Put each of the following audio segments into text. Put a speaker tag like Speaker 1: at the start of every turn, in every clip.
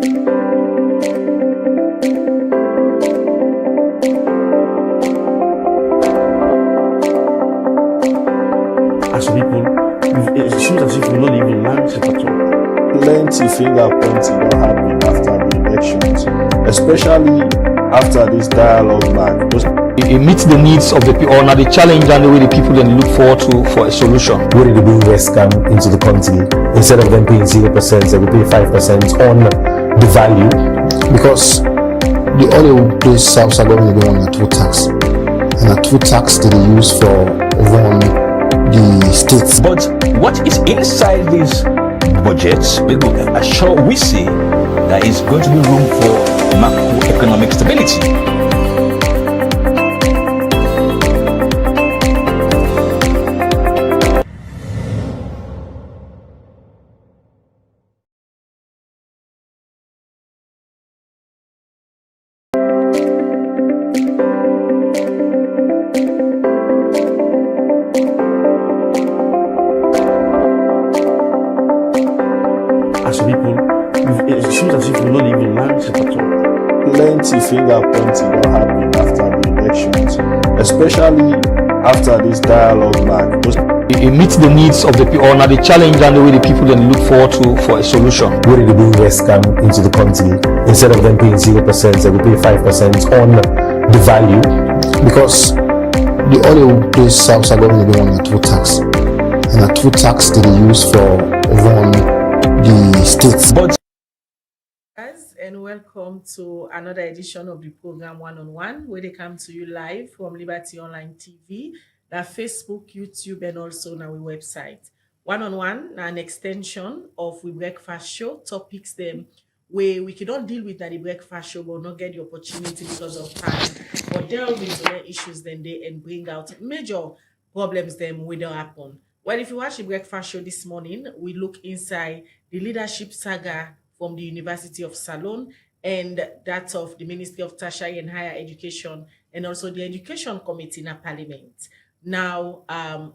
Speaker 1: As people, it seems as if we don't even learn it at all.
Speaker 2: Plenty finger pointing don't happen after the elections, especially after this dialogue mark.
Speaker 3: It meets the needs of the people, or not the challenge and the way the people then look forward to for a solution.
Speaker 4: Where did they bring West Ham into the country? Instead of them paying 0%, they will pay 5% on the value.
Speaker 5: Because the oil pays South Salon they want a two tax. And a two tax that they use for run the states.
Speaker 3: But what is inside these budgets, sure we see there is going to be room for macroeconomic stability.
Speaker 1: As people, it seems as if we don't even learn it at all.
Speaker 2: Plenty finger pointing don't happen after the elections, especially after this dialogue mark.
Speaker 3: It meets the needs of the people, or not the challenge and the way the people then look forward to for a solution.
Speaker 4: Where did they bring West Ham into the country? Instead of them paying 0%, they will pay 5% on the value.
Speaker 5: Because the oil pays South Salon they want a two tax. And a two tax that they use for run the states.
Speaker 3: But
Speaker 6: and welcome to another edition of the program One on One, where they come to you live from Liberty Online TV, that Facebook, YouTube, and also on our website. One on One, an extension of we breakfast show topics them where we cannot deal with that the breakfast show will not get the opportunity because of time, but delve into the issues then they and bring out major problems them will not happen. Well, if you watch the breakfast show this morning, we look inside the leadership saga from the University of Salon and that of the Ministry of Tertiary and Higher Education and also the Education Committee in Parliament. Now,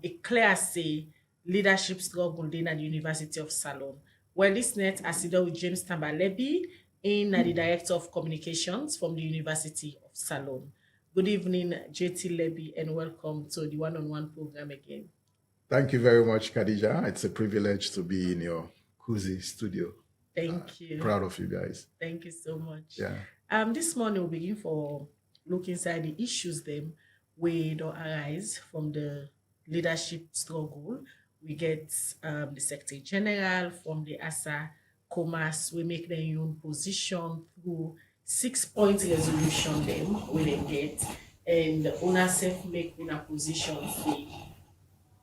Speaker 6: it clear say leadership struggle in at the University of Salon. Well, this net I sit down with James Tambalebi, the Director of Communications from the University of Salon. Good evening, JT Leby, and welcome to the One on One program again.
Speaker 7: Thank you very much, Khadija. It's a privilege to be in your cozy studio.
Speaker 6: Thank you.
Speaker 7: Proud of you guys.
Speaker 6: Thank you so much.
Speaker 7: Yeah.
Speaker 6: This morning we'll begin for look inside the issues them where don't arise from the leadership struggle. We get the Secretary General from the ASA Commerce. We make their own position through 6-point resolution them where they get and owner self make una position say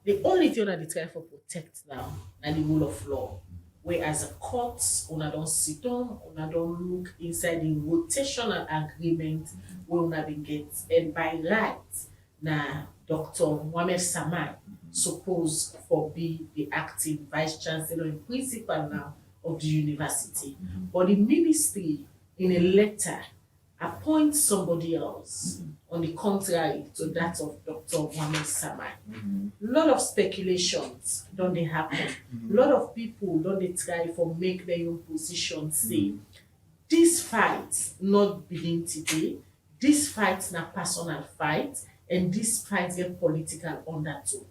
Speaker 6: the only thing that they try for protect now and the rule of law. Whereas a court, una don't sit down, una don't look inside the rotational agreement where una been get. And by right, now Dr. Mohamed Samai supposed for be the acting vice chancellor and principal now of the university. But the ministry in a letter appoints somebody else on the contrary to that of Dr. Mohamed Samai. A lot of speculations don't they happen. A lot of people don't they try for make their own position say this fight not begin today, this fight na personal fight, and this fight get political undertone.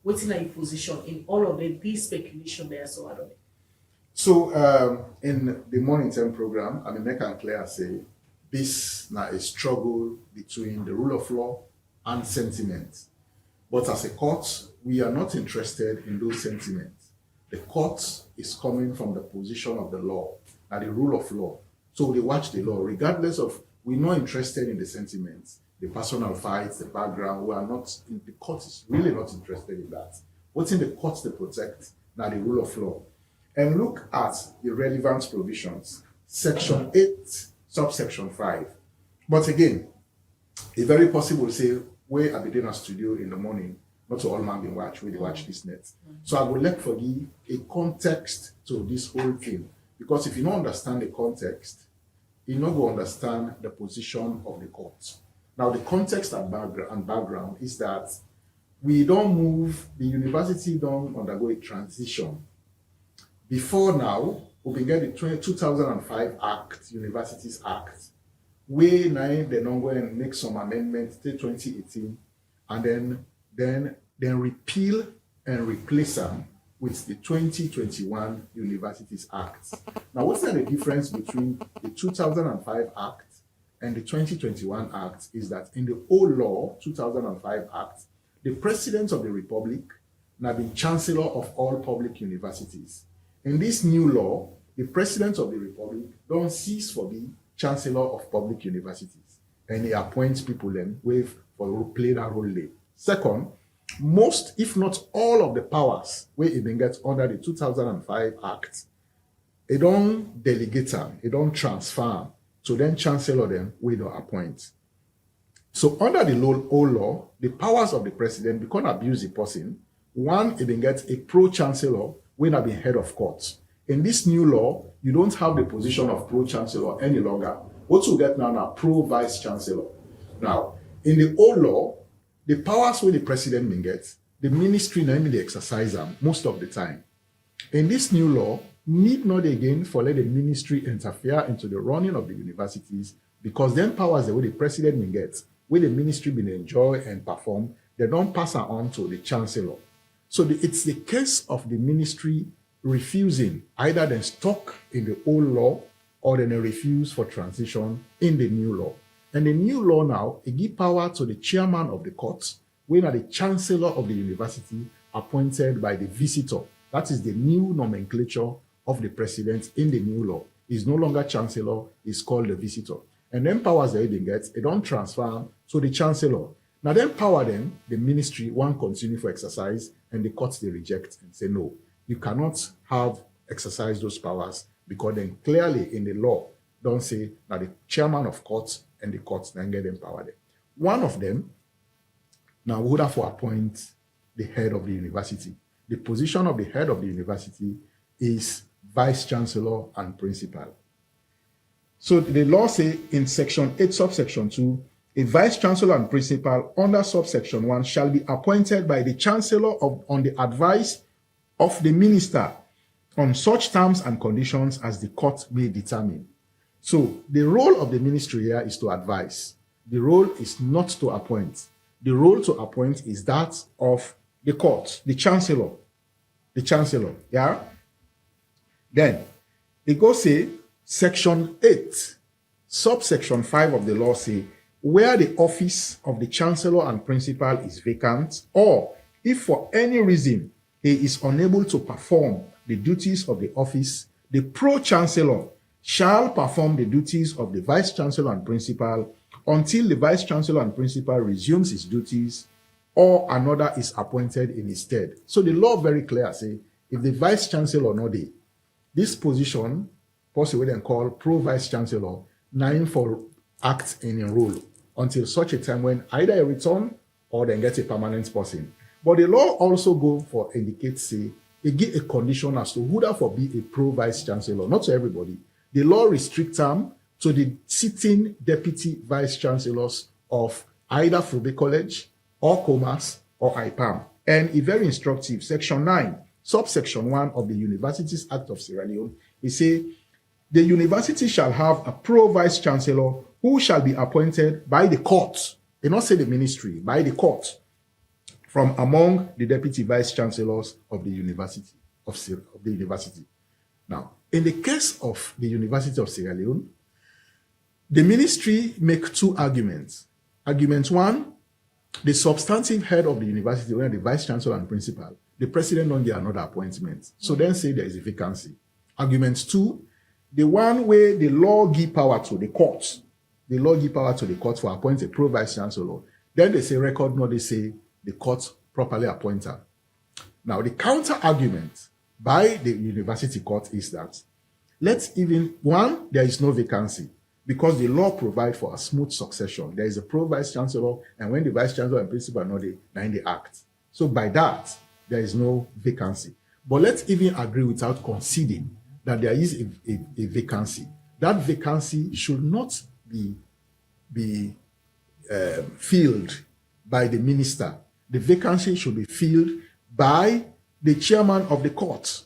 Speaker 6: What's in your position in all of these speculation there so I don't know.
Speaker 7: So in the Morning Time program, I mean make and clear say this now a struggle between the rule of law and sentiment. But as a court, we are not interested in those sentiments. The court is coming from the position of the law, and the rule of law. So they watch the law, regardless of, we're not interested in the sentiments, the personal fights, the background. We are not, the court is really not interested in that. What's in the courts to protect? Now the rule of law. And look at the relevant provisions. Section 8, subsection 5. But again, it's very possible to say, where I be in a studio in the morning, not to all man be watch, we watch this net. So I would like for you a context to this whole thing. Because if you don't understand the context, you not go understand the position of the court. Now the context and background is that we don't move, the university don't undergo a transition. Before now, we get the 2005 Act, Universities Act, where now they don't go and make some amendments till 2018, and then repeal and replace them with the 2021 Universities Act. Now, what's the difference between the 2005 Act and the 2021 Act is that in the old law, 2005 Act, the President of the Republic now been Chancellor of all public universities. In this new law, the President of the Republic don't cease for being Chancellor of public universities, and he appoints people then with for play that role there. Second, most, if not all of the powers where it been gets under the 2005 Act, they don't delegate them, they don't transfer them, so then Chancellor them we don't appoint. So under the old law, the powers of the president, because abuse the person, one, it been gets a pro-chancellor when have been head of courts. In this new law, you don't have the position of pro-chancellor any longer. What you get now pro-vice chancellor. Now, in the old law, the powers where the president may get, the ministry namely they exercise them most of the time. In this new law, need not again for let the ministry interfere into the running of the universities, because then powers the way the president may get, where the ministry may enjoy and perform, they don't pass on to the chancellor. So it's the case of the ministry refusing either then stuck in the old law or then they refuse for transition in the new law. And the new law now, it gives power to the chairman of the courts, when are the chancellor of the university appointed by the visitor. That is the new nomenclature of the president in the new law. He's no longer chancellor, he's called the visitor. And then powers that he gets, they don't transfer to the chancellor. Now then power then, the ministry won't continue for exercise, and the courts they reject and say, no, you cannot have exercise those powers, because then clearly in the law, don't say that the chairman of courts and the courts then get empowered. One of them now would have to appoint the head of the university. The position of the head of the university is vice chancellor and principal. So the law say in section 8 subsection 2, a vice chancellor and principal under subsection 1 shall be appointed by the chancellor on the advice of the minister on such terms and conditions as the court may determine. So the role of the ministry here is to advise. The role is not to appoint. The role to appoint is that of the court, the chancellor. The chancellor, yeah? Then, it goes say, section 8, subsection 5 of the law say, where the office of the chancellor and principal is vacant, or if for any reason he is unable to perform the duties of the office, the pro-chancellor shall perform the duties of the vice chancellor and principal until the vice chancellor and principal resumes his duties or another is appointed in his stead. So the law very clear say, if the vice chancellor not there, this position, possibly then called pro-vice chancellor, 9 for act in enroll until such a time when either a return or then get a permanent person. But the law also go for indicate say, it give a condition as to who therefore be a pro-vice chancellor, not to everybody. The law restricts them to the sitting deputy vice chancellors of either Fulbe College or Commerce or IPAM. And a very instructive, section 9, subsection 1 of the Universities Act of Sierra Leone, it say, the university shall have a pro-vice chancellor who shall be appointed by the court. They not say the ministry, by the court, from among the deputy vice chancellors of the university. Now, in the case of the University of Sierra Leone, the ministry make two arguments. Argument 1, the substantive head of the university, where the vice chancellor and principal, the president don't get another appointment. So then say there is a vacancy. Argument 2, the one where the law give power to the courts, the law give power to the court for appoint a pro-vice chancellor. Then they say record, no, they say the court properly appoint her. Now, the counter argument by the university court is that one, there is no vacancy because the law provides for a smooth succession. There is a pro-vice chancellor, and when the vice chancellor and principal are not there, then they act. So by that, there is no vacancy. But let's even agree without conceding that there is a vacancy. That vacancy should not be filled by the minister. The vacancy should be filled by the chairman of the court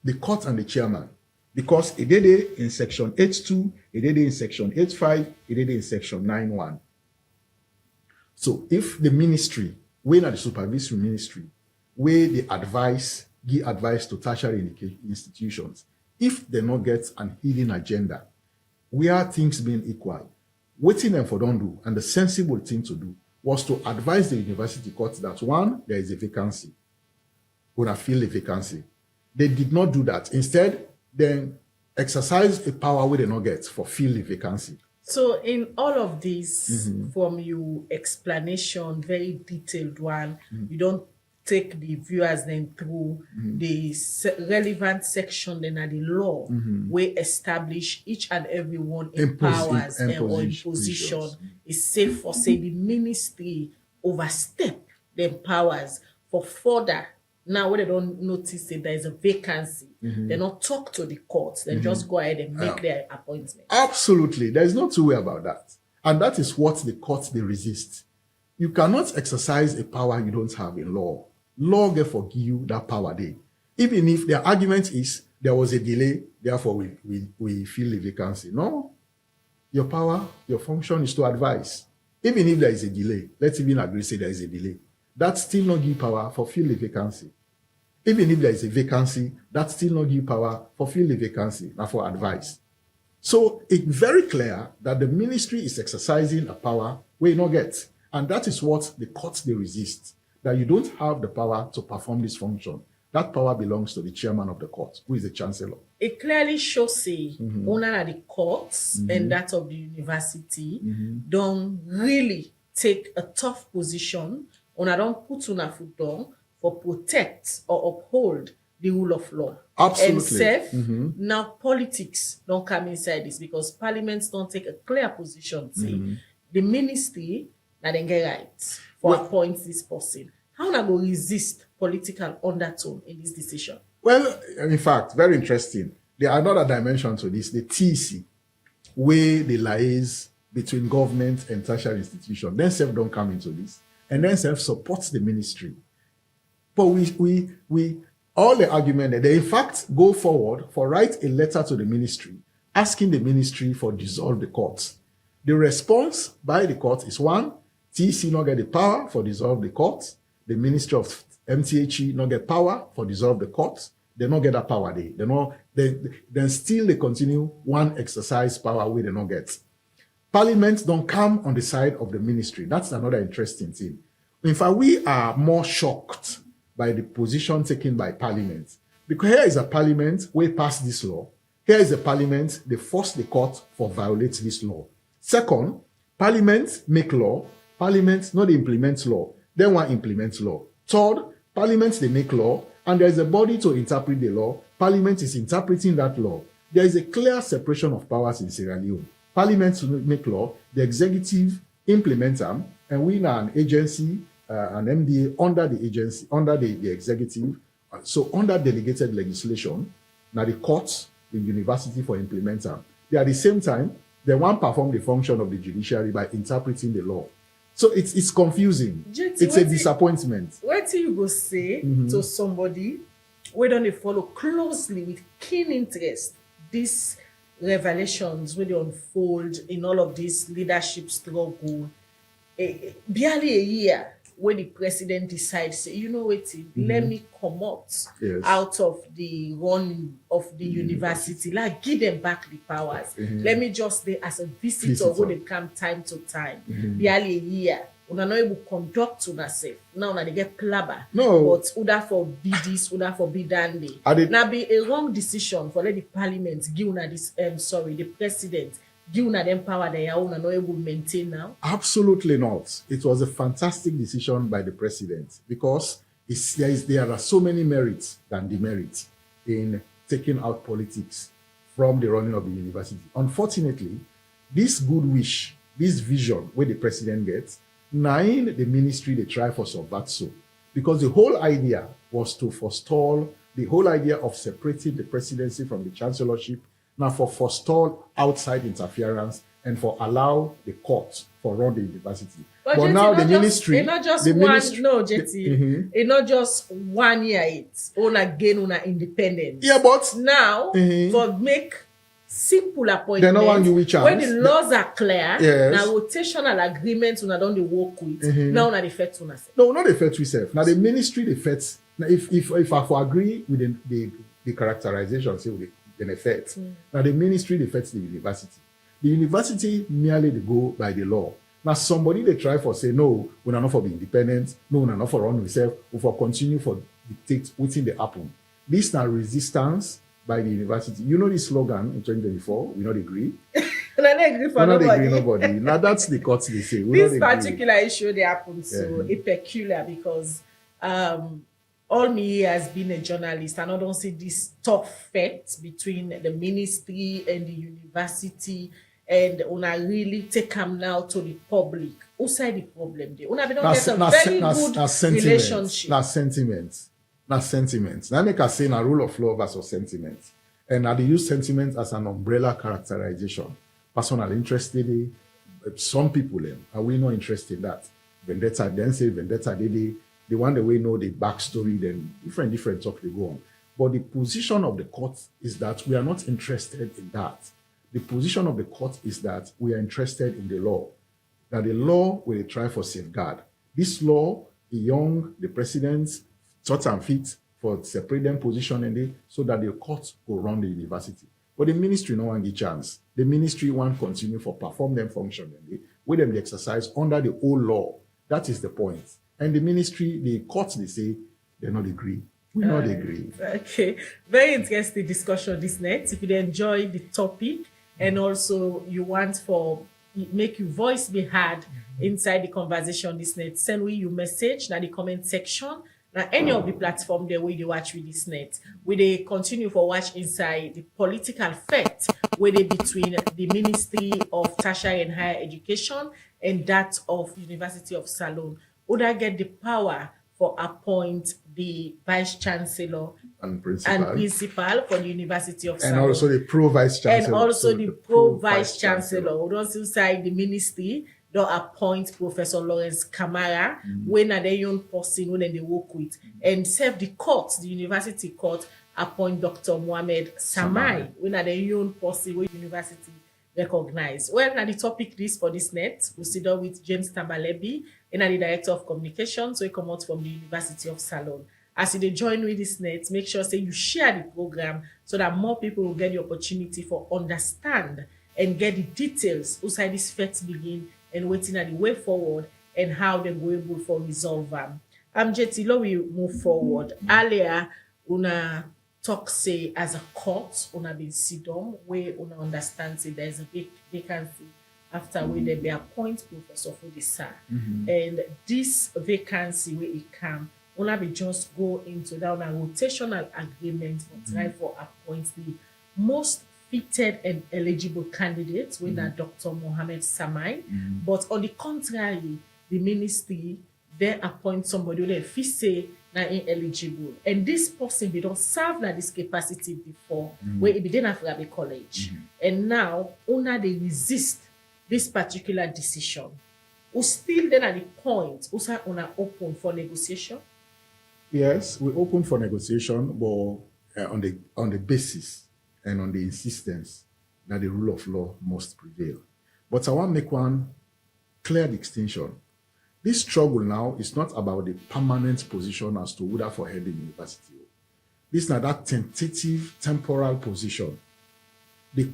Speaker 7: and the chairman. Because it did it in section 8.2, it did it in section 8.5, it did it in section 9.1. So if the ministry, when at the supervisory ministry, where they give advice to tertiary institutions, if they not get an hidden agenda, where things being equal, waiting them for don't do, and the sensible thing to do was to advise the university court that one, there is a vacancy, when I fill a vacancy. They did not do that. Instead, then exercise a power we did not get for fill the vacancy.
Speaker 6: So in all of this, from your explanation, very detailed one, you don't take the viewers then through the relevant section then at the law where establish each and every one in powers or in position. It's safe for say the ministry overstep their powers for further. Now when they don't notice that there is a vacancy, they not talk to the courts, they just go ahead and make their appointment.
Speaker 7: Absolutely. There is no two way about that. And that is what the courts they resist. You cannot exercise a power you don't have in law. Law therefore give you that power there. Even if their argument is there was a delay, therefore we fill the vacancy. No. Your power, your function is to advise. Even if there is a delay, let's even agree say there is a delay. That still not give power for fill the vacancy. Even if there is a vacancy, that still not give power for fill the vacancy, not for advice. So it's very clear that the ministry is exercising a power we not get. And that is what the courts they resist. That you don't have the power to perform this function. That power belongs to the chairman of the court, who is the chancellor.
Speaker 6: It clearly shows say owner of the courts and that of the university don't really take a tough position on don't put on a foot down for protect or uphold the rule of law.
Speaker 7: Absolutely.
Speaker 6: And safe, now politics don't come inside this because parliaments don't take a clear position. Say the ministry that they get right for appoint this person. How na go resist political undertone in this decision?
Speaker 7: Well, in fact, very interesting. There are another dimension to this, the TC, where the liaise between government and tertiary institution. Then self don't come into this. And then self supports the ministry. But we all the argument that they in fact go forward for write a letter to the ministry, asking the ministry for dissolve the courts. The response by the court is one, TC not get the power for dissolve the courts. The Ministry of MTHE not get power for dissolve the courts. They not get that power. Then still they continue one exercise power where they not get. Parliament don't come on the side of the ministry. That's another interesting thing. In fact, we are more shocked by the position taken by Parliament. Because here is a Parliament where pass this law. Here is a Parliament, they force the court for violate this law. Second, Parliament make law. Parliament not implement law. Then one implements law. Third, Parliament they make law, and there is a body to interpret the law. Parliament is interpreting that law. There is a clear separation of powers in Sierra Leone. Parliament make law, the executive implement them, and we are an agency, an MDA under the agency, under the executive. So under delegated legislation, now the courts, the university for implement them. They at the same time, they want to perform the function of the judiciary by interpreting the law. So it's confusing. It's a disappointment.
Speaker 6: What do you go say to somebody who don't follow closely with keen interest these revelations where they unfold in all of this leadership struggle? Barely a year when the president decides, say, you know what, let me come out of the run of the university, like give them back the powers. Let me just stay as a visitor when they come time to time. Barely a year. Una not able to conduct una self. Now they get plabber.
Speaker 7: No.
Speaker 6: But Uda for be this, Uda for be dandy. Now be a wrong decision for let the parliament give una this the president give una them power they are not able to maintain now?
Speaker 7: Absolutely not. It was a fantastic decision by the president because there are so many merits than demerits in taking out politics from the running of the university. Unfortunately, this good wish, this vision where the president gets, now in the ministry they try for subvert so. Because the whole idea was to forestall the whole idea of separating the presidency from the chancellorship, now for forestall outside interference and for allow the court for run the university.
Speaker 6: But
Speaker 7: But
Speaker 6: JT,
Speaker 7: now the
Speaker 6: not
Speaker 7: ministry,
Speaker 6: it's not just
Speaker 7: the
Speaker 6: one.
Speaker 7: ministry,
Speaker 6: No, JT, it's not just 1 year. It's on again on independence.
Speaker 7: yeah, but
Speaker 6: Now for make simple appointments.
Speaker 7: they no want you with chance.
Speaker 6: When the laws are clear,
Speaker 7: Yes.
Speaker 6: now rotational agreements una don dey work with. Now na the first una say.
Speaker 7: No, not the fet itself. Now the ministry, the fet. Now if I for agree with the characterization, say with the effect. Now the ministry, the fet the university. The university merely they go by the law. Now somebody they try for say no, we are not for be independent. No, we are not for run ourselves. We for continue for dictate within the happen. This now resistance by the university. You know the slogan in 2024. We not agree.
Speaker 6: And I don't agree for
Speaker 7: We not
Speaker 6: nobody.
Speaker 7: agree nobody. Now that's the court they say. We
Speaker 6: This
Speaker 7: not agree.
Speaker 6: particular issue they happen so a peculiar because all me has been a journalist and I don't see this tough fight between the ministry and the university and una really take them now to the public. Outside the problem there. Una be don't get a very good relationship.
Speaker 7: Now sentiment. Now make us say na rule of law versus sentiment. And I dey use sentiment as an umbrella characterization. Personal interest dey. Some people are we not interested in that. Vendetta, then say vendetta they want the way know the backstory, then different talk they go on. But the position of the court is that we are not interested in that. The position of the court is that we are interested in the law. That the law will try for safeguard. This law, the president's thought and fit for separate them position in it so that the court will run the university. But the ministry no one get chance. The ministry want continue for perform them function in it, with them the exercise under the old law. That is the point. And the ministry, the courts, they say they not agree. We not agree.
Speaker 6: Okay, very interesting discussion this night. If you enjoy the topic and also you want for make your voice be heard inside the conversation this night, send we your message in the comment section. Now any of the platform there where you watch with this net, where they continue for watch inside the political fight where they between the Ministry of Tertiary and Higher Education and that of University of Salone. Would I get the power for appoint the vice chancellor
Speaker 7: And principal.
Speaker 6: for the University of Salone.
Speaker 7: And also the pro vice chancellor.
Speaker 6: And also
Speaker 7: So
Speaker 6: the pro vice chancellor. We don't inside the ministry don't appoint Professor Lawrence Kamara when are they young person when they work with and serve the court, the university court appoint Dr. Mohammed Samai when are they young person when university recognize. Well, now the topic this for this net, we sit down with James Tambalebi, and the director of communications. So he come out from the University of Salone. As you join with this net, make sure say you share the program so that more people will get the opportunity for understand and get the details outside this fight begin and waiting at the way forward and how they're able for resolve them. JT, let we move forward. Earlier, una talk say as a court, una been sit down where una understand say there's a big vacancy after where they be appoint Professor Fudisa. And this vacancy where it come, una be just go into that on a rotational agreement for try for appoint the most fitted and eligible candidates with that Dr. Mohammed Samai. But on the contrary, the ministry then appoint somebody who they fit say na ineligible. And this person they don't serve na this capacity before where it be then after the college. And now una they resist this particular decision. We still then at the point also una open for negotiation.
Speaker 7: Yes, we open for negotiation, but on the basis and on the insistence that the rule of law must prevail. But I want to make one clear distinction. This struggle now is not about the permanent position as to whether for head the university. This is not that tentative temporal position. The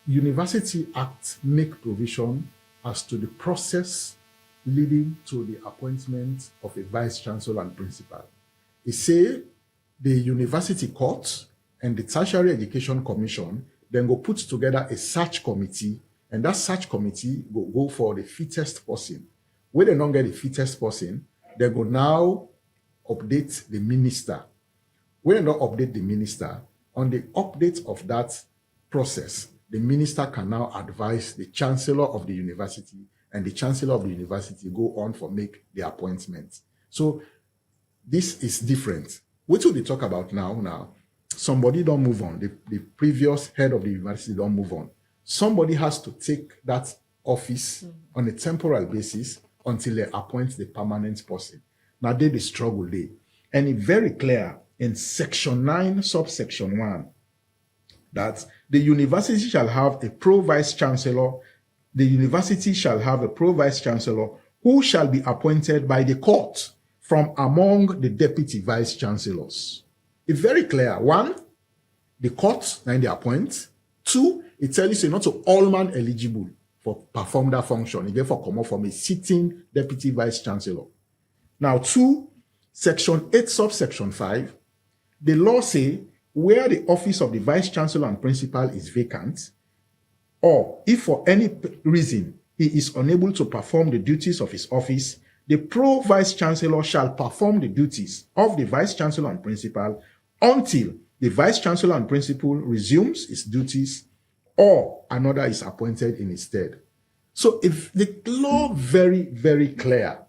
Speaker 7: University Act make provision as to the process leading to the appointment of a vice chancellor and principal. It say the university court and the Tertiary Education Commission then go put together a search committee, and that search committee will go for the fittest person. When they don't get the fittest person, they go now update the minister. When they don't update the minister, on the update of that process, the minister can now advise the chancellor of the university, and the chancellor of the university go on for make the appointment. So this is different. What will they talk about now? Somebody don't move on. The previous head of the university don't move on. somebody has to take that office on a temporal basis until they appoint the permanent person. Now, they the struggle there. And it's very clear in section 9, subsection 1, that the university shall have a pro-vice chancellor. The university shall have a pro-vice chancellor who shall be appointed by the court from among the deputy vice chancellors. It's very clear. 1, the court, then they appoint. 2, it tells you not to all man eligible for perform that function. It therefore come up from a sitting deputy vice chancellor. Now, 2, section 8, subsection 5, the law say where the office of the vice chancellor and principal is vacant, or if for any reason he is unable to perform the duties of his office, the pro-vice chancellor shall perform the duties of the vice chancellor and principal until the vice chancellor and principal resumes his duties or another is appointed in his stead. So if the law very, very clear,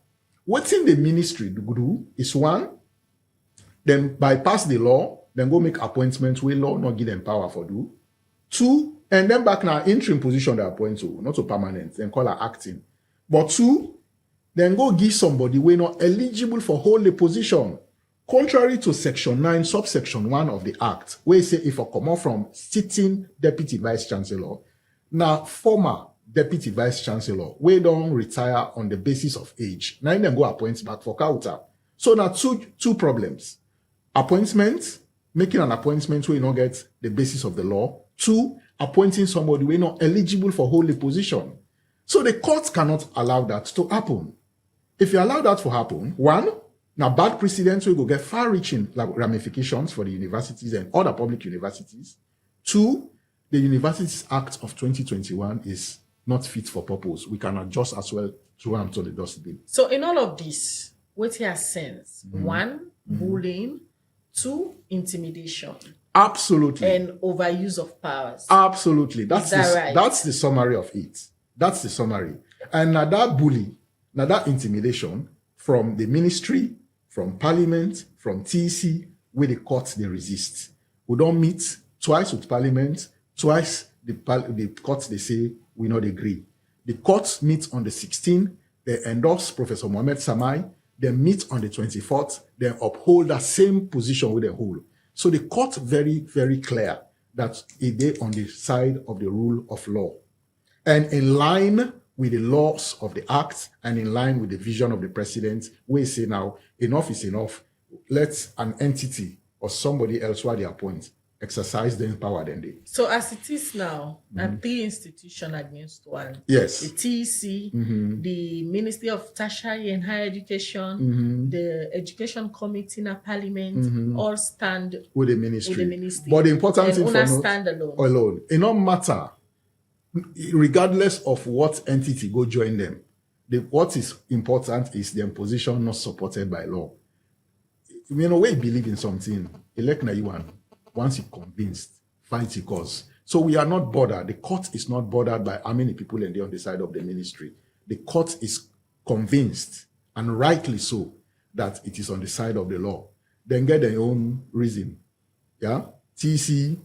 Speaker 7: what's in the ministry do is 1, then bypass the law, then go make appointments where law not give them power for do. 2, and then back now interim position they appoint to, not to permanent, then call her acting. But 2, then go give somebody we not eligible for hold the position. Contrary to section 9, subsection 1 of the act, where it say if I come out from sitting deputy vice chancellor, now former deputy vice chancellor, we don't retire on the basis of age. Now then go appoint back for counter. So now two problems. Appointment, making an appointment where you not get the basis of the law. 2, appointing somebody who is not eligible for hold the position. So the court cannot allow that to happen. If you allow that to happen, 1, now bad precedents will go get far-reaching ramifications for the universities and other public universities. 2, the Universities Act of 2021 is not fit for purpose. We can adjust as well through them to the dustbin.
Speaker 6: So in all of this, what he has sense? 1, bullying. 2, intimidation.
Speaker 7: Absolutely.
Speaker 6: And overuse of powers.
Speaker 7: Absolutely.
Speaker 6: Is that right?
Speaker 7: That's the summary of it. That's the summary. And now that bully, now that intimidation from the ministry, from parliament, from TC, where the courts they resist. We don't meet twice with parliament, twice the courts they say we not agree. The courts meet on the 16th, they endorse Professor Mohamed Samai, they meet on the 24th, they uphold that same position with the hold. So the court very, very clear that it is on the side of the rule of law. And in line with the laws of the act and in line with the vision of the president, we say now, enough is enough. Let an entity or somebody else who they appoint exercise their power then they.
Speaker 6: So as it is now, 3 institutions against 1.
Speaker 7: Yes.
Speaker 6: The TEC, the Ministry of Tertiary and Higher Education, the Education Committee in a Parliament, all stand
Speaker 7: with the ministry.
Speaker 6: ministry.
Speaker 7: But the important thing for
Speaker 6: stand
Speaker 7: alone. It don't matter, regardless of what entity go join them. What is important is their position not supported by law. You know, we believe in something. Elect na you one. Once you're convinced, fight your cause. So we are not bothered. The court is not bothered by how many people are on the side of the ministry. The court is convinced, and rightly so, that it is on the side of the law. Then get their own reason. Yeah? TC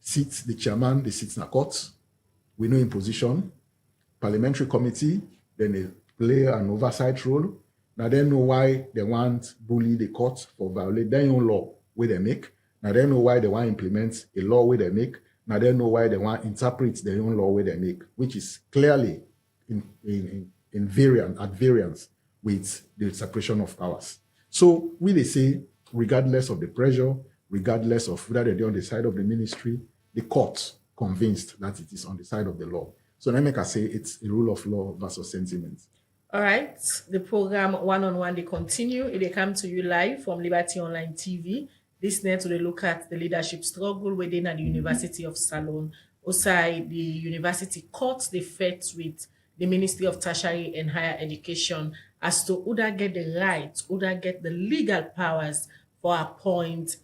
Speaker 7: sits the chairman, they sit in the court. We know in position. Parliamentary committee, then they play an oversight role. Now they know why they want bully the court for violate their own law where they make. Now they know why they want to implement a law where they make. Now they know why they want to interpret their own law where they make, which is clearly at variance with the separation of powers. So we they say, regardless of the pressure, regardless of whether they're on the side of the ministry, the court convinced that it is on the side of the law. So let me say it's a rule of law versus sentiment. All
Speaker 6: right. The program One on One, they continue. They come to you live from Liberty Online TV. This night we look at the leadership struggle within the University of Salone. Outside the university courts, they fight with the Ministry of Tertiary and Higher Education as to who that get the right, who that get the legal powers for appoint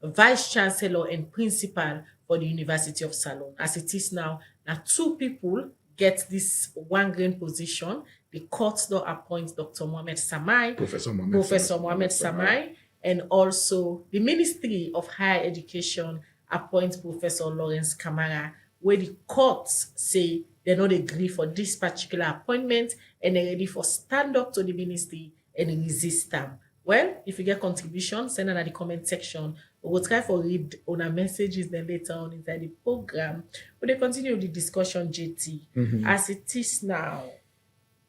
Speaker 6: vice chancellor and principal for the University of Salone. As it is now 2 people get this 1 green position. The courts don't appoint Dr. Mohamed Samai, Professor Mohamed Samai, and also the Ministry of Higher Education appoints Professor Lawrence Kamara where the courts say they not agree for this particular appointment and they're ready for stand up to the ministry and resist them. Well, if you get contribution, send it at the comment section. We'll try for read on our messages then later on inside the program. But they continue the discussion, JT. As it is now,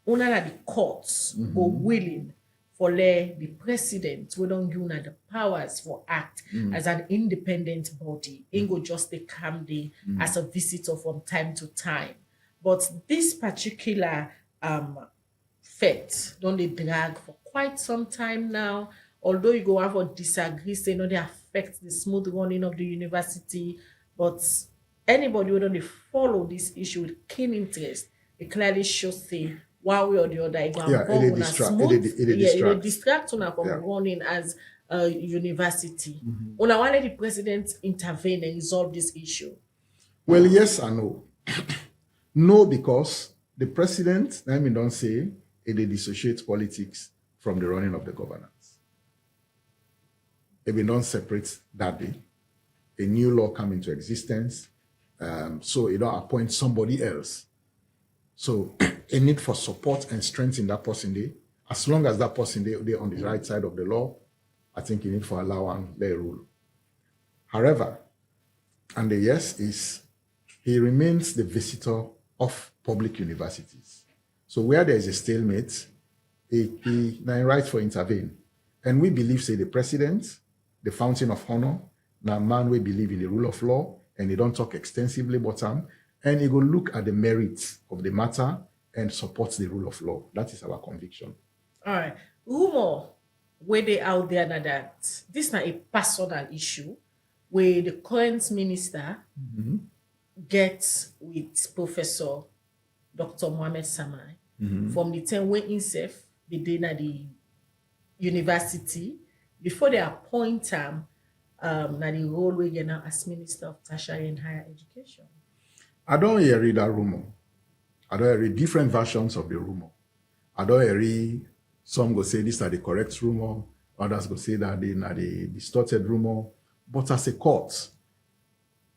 Speaker 6: una na the courts go willing for the president, we don't give una the powers for act as an independent body. Ingo just they come there as a visitor from time to time. But this particular fete don't they drag for quite some time now. Although you go have or disagree, say no, they affect the smooth running of the university. But anybody who don't follow this issue with keen interest, it clearly shows say one way or the other, it distract una from running as a university. Una want let the president intervene and resolve this issue?
Speaker 7: Well, yes and no. No, because the president, I mean, don't say it dissociates politics from the running of the governance. It will not separate that day. A new law come into existence, so it don't appoint somebody else. So a need for support and strength in that person day. As long as that person they on the right side of the law, I think you need for allow and their rule. However, and the yes is he remains the visitor of public universities. So where there is a stalemate, he right for intervene. And we believe, say, the president, the fountain of honor, now man we believe in the rule of law, and they don't talk extensively about him, and he will look at the merits of the matter and support the rule of law. That is our conviction.
Speaker 6: All right. Rumor where they out there now that this is not a personal issue where the current minister gets with Professor Dr. Mohamed Samai from the time when himself be doing at the university before they appoint him na the role we get now as Minister of Tertiary and Higher Education.
Speaker 7: I don't hear that rumor. I don't hear different versions of the rumor. I don't hear some go say this are the correct rumor, others go say that they are the distorted rumor. But as a court,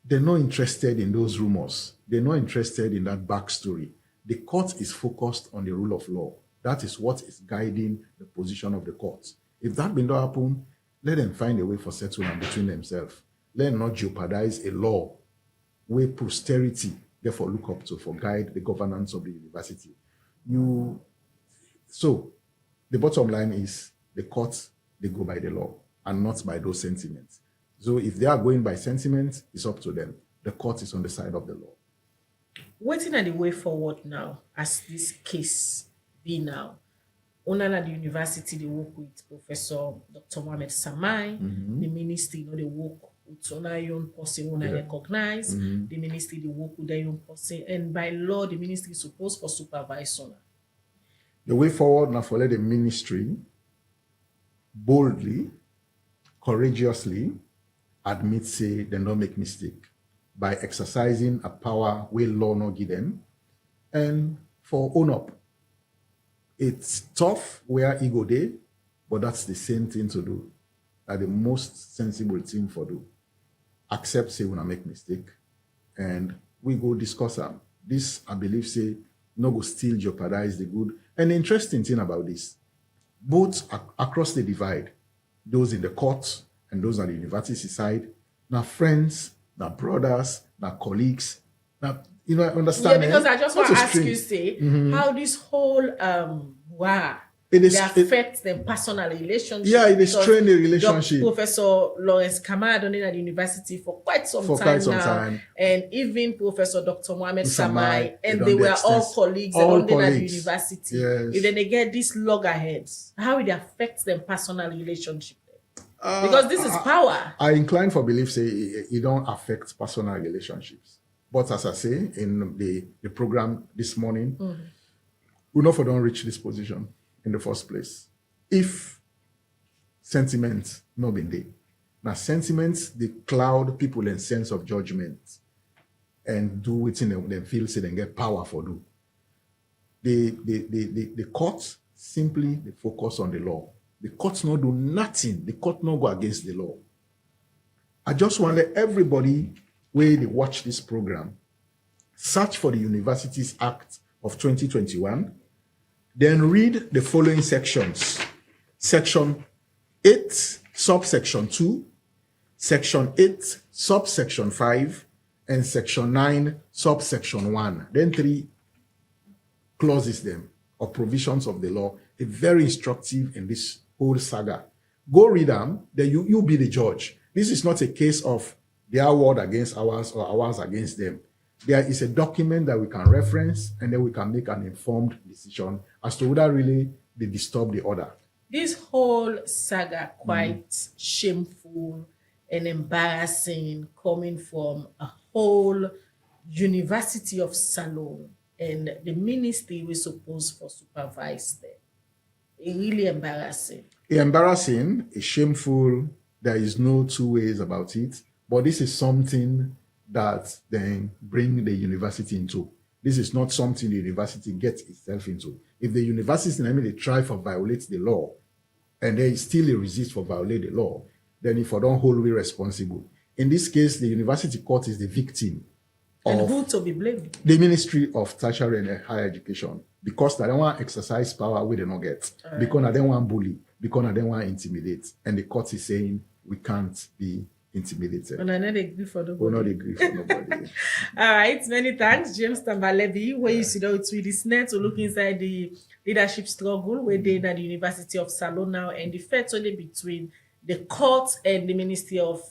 Speaker 7: they're not interested in those rumors. They're not interested in that backstory. The court is focused on the rule of law. That is what is guiding the position of the court. If that will not happen, let them find a way for settlement between themselves. Let them not jeopardize a law where posterity therefore look up to for guide the governance of the university. So the bottom line is the courts, they go by the law and not by those sentiments. So if they are going by sentiment, it's up to them. The court is on the side of the law.
Speaker 6: Waiting at the way forward now, as this case be now. Una at the university, they work with Professor Dr. Mohamed Samai. The ministry, they work with una young person, recognize. The ministry, they work with their young person. And by law, the ministry is supposed to supervise una.
Speaker 7: The way forward now for let the ministry boldly, courageously admit, say, they don't make mistake by exercising a power where law not give them and for own up. It's tough where ego day, but that's the same thing to do. That's the most sensible thing for do. Accept, say, when I make mistake, and we go discuss them. This, I believe, say, no go still jeopardize the good. And the interesting thing about this, both across the divide, those in the courts and those on the university side, now friends, now brothers, now colleagues, now, you know, I understand.
Speaker 6: Yeah, because I just want to ask you, say, how this whole they affect them personal relationship.
Speaker 7: Yeah, it is strained the relationship.
Speaker 6: Professor Lawrence Kamara done at the university for quite some time. And even Professor Dr. Mohamed Samai, and they were all colleagues at the university.
Speaker 7: Yes.
Speaker 6: If then they get these loggerheads, how will it affect them personal relationship? Because this is power.
Speaker 7: I incline for belief, say, it don't affect personal relationships. But as I say in the program this morning, we know for don't reach this position in the first place. If sentiments not been there. Now sentiments, they cloud people in sense of judgment and do it in them feel say they get power for do. The court simply they focus on the law. The court not do nothing. The court not go against the law. I just want everybody where they watch this program, search for the Universities Act of 2021, then read the following sections. Section 8, subsection 2, section 8, subsection 5, and section 9, subsection 1. Then 3 clauses them or provisions of the law. They're very instructive in this whole saga. Go read them, then you be the judge. This is not a case of their word against ours or ours against them. There is a document that we can reference, and then we can make an informed decision as to whether really they disturb the order.
Speaker 6: This whole saga quite shameful and embarrassing, coming from a whole University of Salone and the ministry we're supposed to supervise them. It's really embarrassing.
Speaker 7: Embarrassing, it's shameful. There is no two ways about it. But this is something that then bring the university into. This is not something the university gets itself into. If the university, they try to violate the law, and they still resist for violate the law, then if I don't hold we responsible. In this case, the university court is the victim.
Speaker 6: And who to be blamed?
Speaker 7: The Ministry of Tertiary and Higher Education, because they don't want to exercise power we do not get, because they don't want bully, because they don't want to intimidate, and the court is saying we can't be intimidated.
Speaker 6: And I not agree for nobody.
Speaker 7: We're not agree for nobody.
Speaker 6: All right, many thanks, James Tambalebi. Where you see that it's with this net to look inside the leadership struggle where they at the University of Salone now, and the fight only between the court and the Ministry of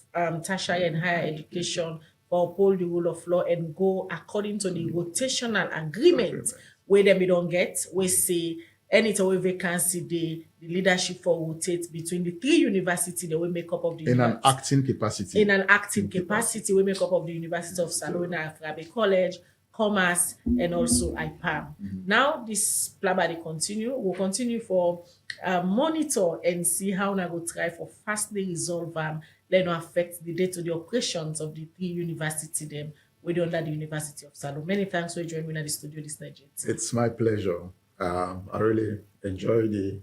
Speaker 6: Tertiary and Higher Education for uphold the rule of law and go according to the rotational agreement where them we don't get. We say anytime we vacancy the leadership for rotate between the 3 universities that we make up of the
Speaker 7: in an acting capacity.
Speaker 6: In an acting capacity, we make up of the University of Salone, Afrabe College, Commerce, and also IPAM. Now this plabba continue. We'll continue for monitor and see how we go try for fastly resolve let not affect the day-to-day operations of the 3 universities them within under the University of Salone. Many thanks for joining me in the studio this night.
Speaker 7: It's my pleasure. I really enjoy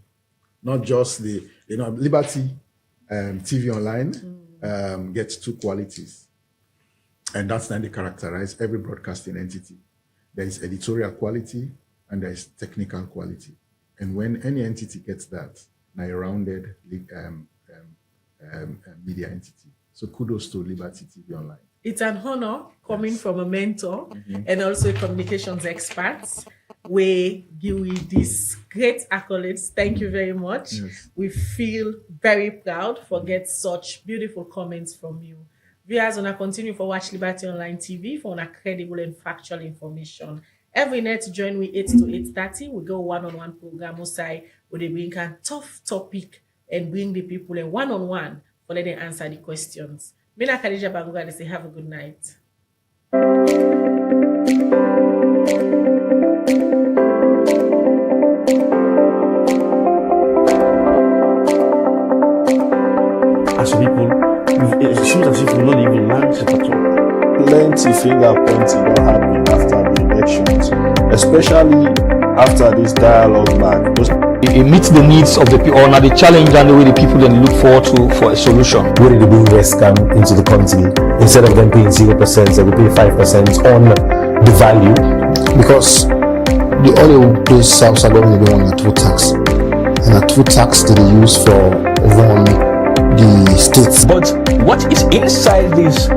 Speaker 7: not just the Liberty TV Online gets 2 qualities, and that's how they characterize every broadcasting entity. There is editorial quality and there is technical quality, and when any entity gets that, now a rounded media entity. So kudos to Liberty TV Online.
Speaker 6: It's an honor coming from a mentor and also a communications expert. We give you these great accolades. Thank you very much.
Speaker 7: Yes.
Speaker 6: We feel very proud for get such beautiful comments from you. Viewers, wanna continue for watch Liberty Online TV for credible and factual information. Every night join we 8 to 8:30. We go one-on-one program where they bring a tough topic and bring the people in one-on-one for let them answer the questions. Mina Khadija Banguga, they say have a good night.
Speaker 1: As people, it seems as if we're not even managed at all.
Speaker 2: Plenty finger pointing don't happen after the elections, especially after this dialogue mark.
Speaker 3: It meets the needs of the people, or now the challenge and the way the people then look forward to for a solution.
Speaker 4: Where did the bring West come into the country? Instead of them paying 0%, they will pay 5% on the value.
Speaker 5: Because the only place South Salone they want a 2 tax, and a 2 tax that they use for run the states.
Speaker 3: But what is inside these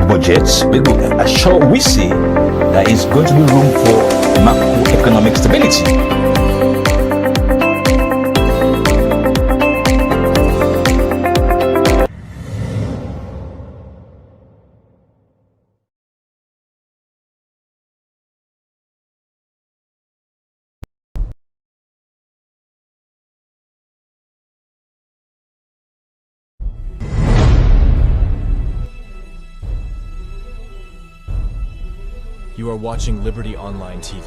Speaker 3: budgets, we see there is going to be room for macroeconomic stability.
Speaker 8: You are watching Liberty Online TV.